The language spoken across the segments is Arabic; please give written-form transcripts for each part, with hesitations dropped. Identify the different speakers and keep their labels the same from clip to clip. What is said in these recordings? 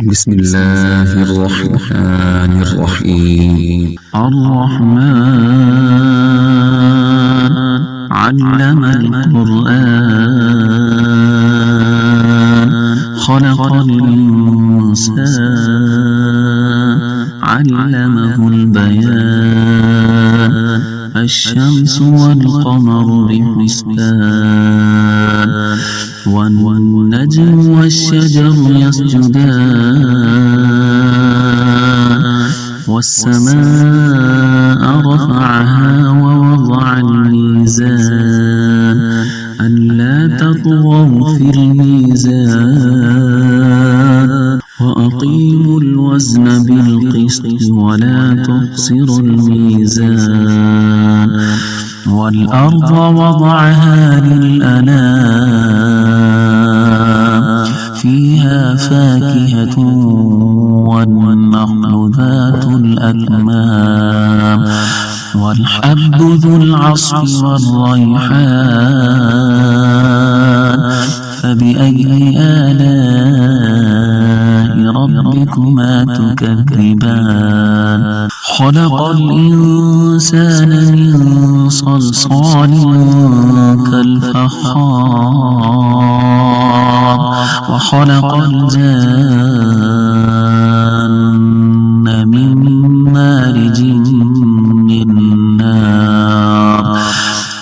Speaker 1: بسم الله الرحمن الرحيم. الرحمن علم القرآن خلق الإنسان علمه البيان الشمس والقمر بحسبان والنجم والشجر يسجدان والسماء رفعها ووضع الميزان ألا تطغوا في الميزان وأقيموا الوزن بالقسط ولا تخسروا الميزان والأرض وضعها للأنام فيها فاكهة والنخل ذات الأكمام والحب ذو العصف والريحان فبأي آلاء ربكما تكذبان خلق الإنسان من صلصال كالفخار وخلق الجن من مارج من نار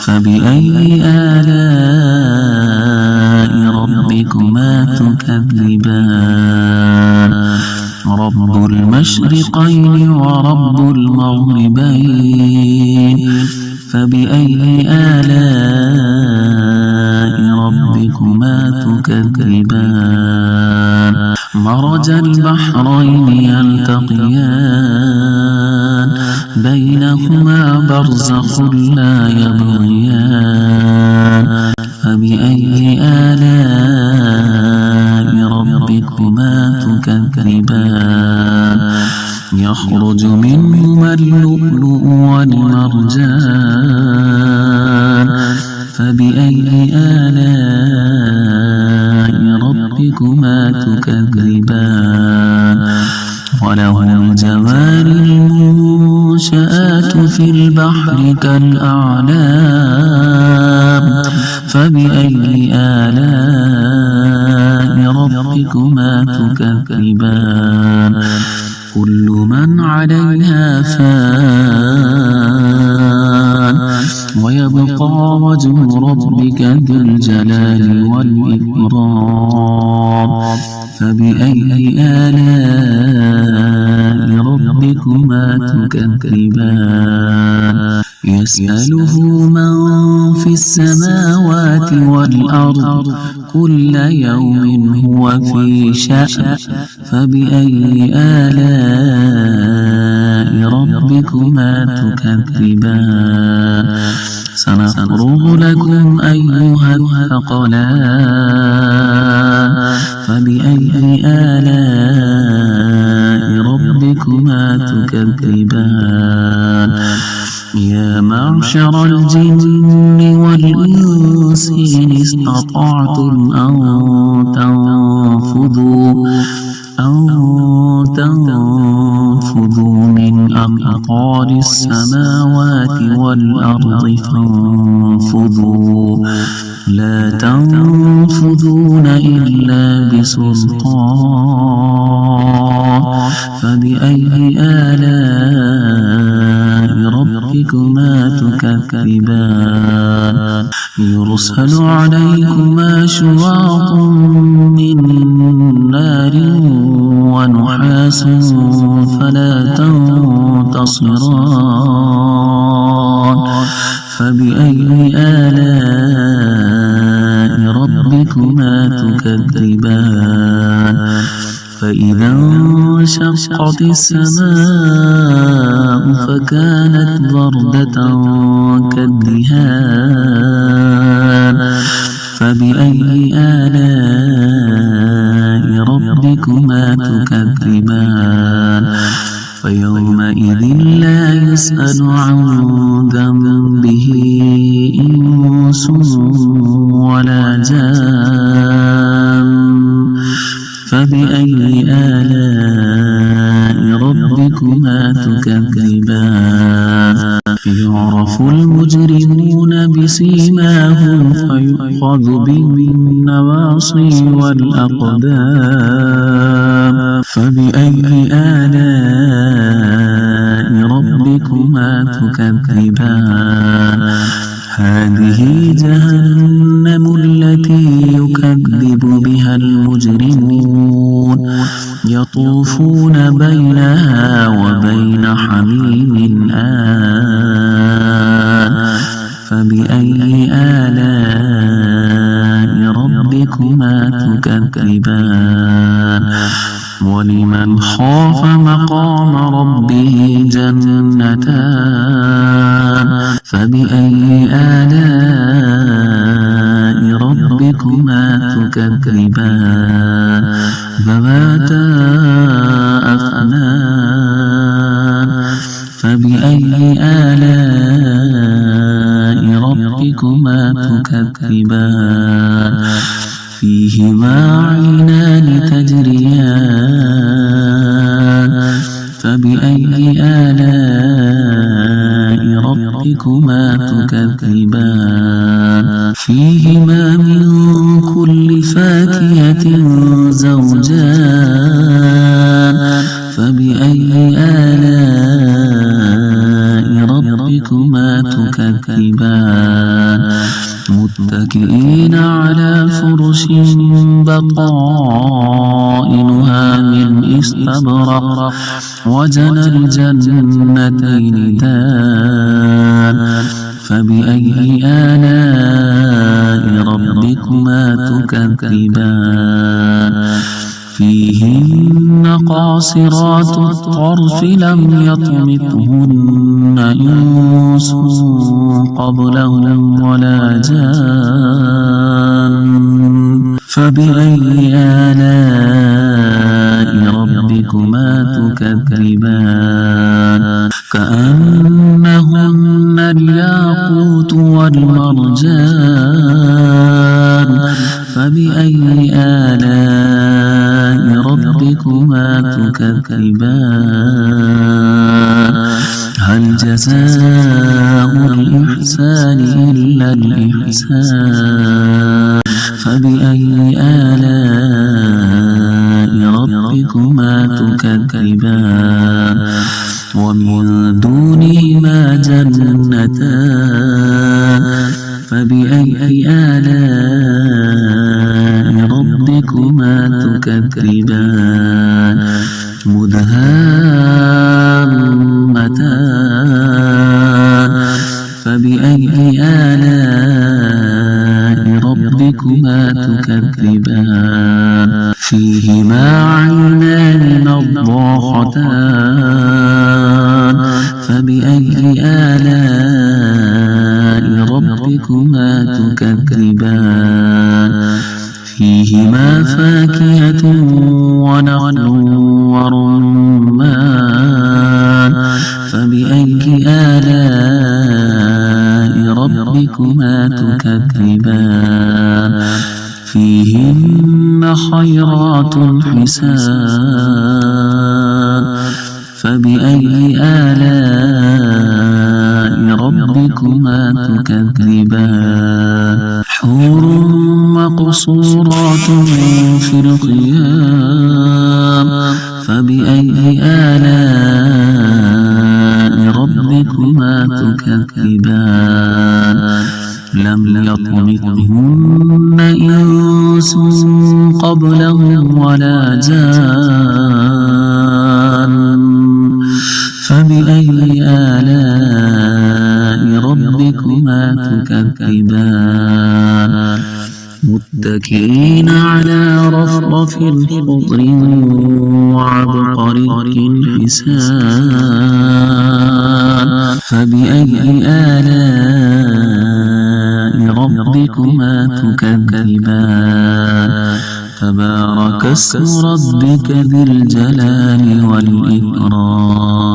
Speaker 1: فبأي آلاء ربكما تكذبان رب المشرقين ورب المغربين فبأي آلاء ربكما تكذبان مرج البحرين يلتقيان بينهما برزخ لا يبغيان فبأي آلاء ربكما تكذبان يخرج منهما اللؤلؤ والمرجان فبأي آلاء ربكما تكذبان وله الجوار المنشآت في البحر كالأعلام فبأي آلاء ربكما تكذبان كل من عليها فان ويبقى وجه ربك ذو الجلال والإكرام فبأي آلاء ربكما تكذبان يسأله من في السماوات والأرض كل يوم هو في شأن فبأي آلاء ربكما تكذبان سنفرغ لكم أيها الثقلان فبأي آلاء ربكما تكذبان يا معشر الجن والإنس إن استطعتم أن تنفذوا من أقطار السماوات والأرض فانفذوا لا تنفذون إلا بسلطان فبأي آلاء ربكما تكذبان يرسل عليكما شواظ من نار ونحاس فلا تنتصران فبأي آلاء ربكما تكذبان فإذا انشقت السماء فكانت وردة كالدهان فبأي آلاء ربكما تكذبان فيومئذ لا يسأل عن ذنبه إنس ولا جان فبأي آلاء ربكما تكذبان يعرف المجرمون بسيماهم فيؤخذ بالنواصي والأقدام فبأي آلاء ربكما تكذبان هذه جهنم التي يكذب بها المجرمون يطوفون بينها وبين حميم آن فبأي آلاء ربكما تكذبان ولمن خاف مقام ربه جنتان فبأي آلاء ربكما تكذبان ذواتا أفنان فبأي آلاء ربكما تكذبان فيهما عينان تجريان فبأي آلاء ربكما تكذبان فيهما من كل فاكهة زوجان فبأي آلاء ربكما تكذبان متكئين على فرش بطائنها من استبرق وجنى الجنتين دان فبأي آلاء ربكما تكذبان فيهن قاصرات الطرف لم يطمثهن إنس قبلهم ولا جان فبأي آلاء ربكما تكذبان كأنهن الياقوت والمرجان فبأي آلاء ربكما تكذبان هل جزاء الإحسان إلا الإحسان فبأي آلاء ربكما تكذبان ومن دونهما جنتان فبأي آلاء ربكما تكذبان مدهامتان فبأي آلاء ربكما تكذبان فيهما عينان نضاختان فبأي آلاء ربكما تكذبان فيهما فاكهة ونخل ورمان فبأي آلاء ربكما تكذبان فيهن خيرات حسان فبأي آلاء ربكما تكذبان حور مقصورات في الخيام فبأي آلاء ربكما تكذبان لم يطمثهن إنس قبلهم ولا جان فبأي آلاء ربكما تكذبان متكئين على رفرف خضر وعبقري حسان فبأي آلاء ربكما تكذبان تبارك اسم ربك ذي الجلال والإكرام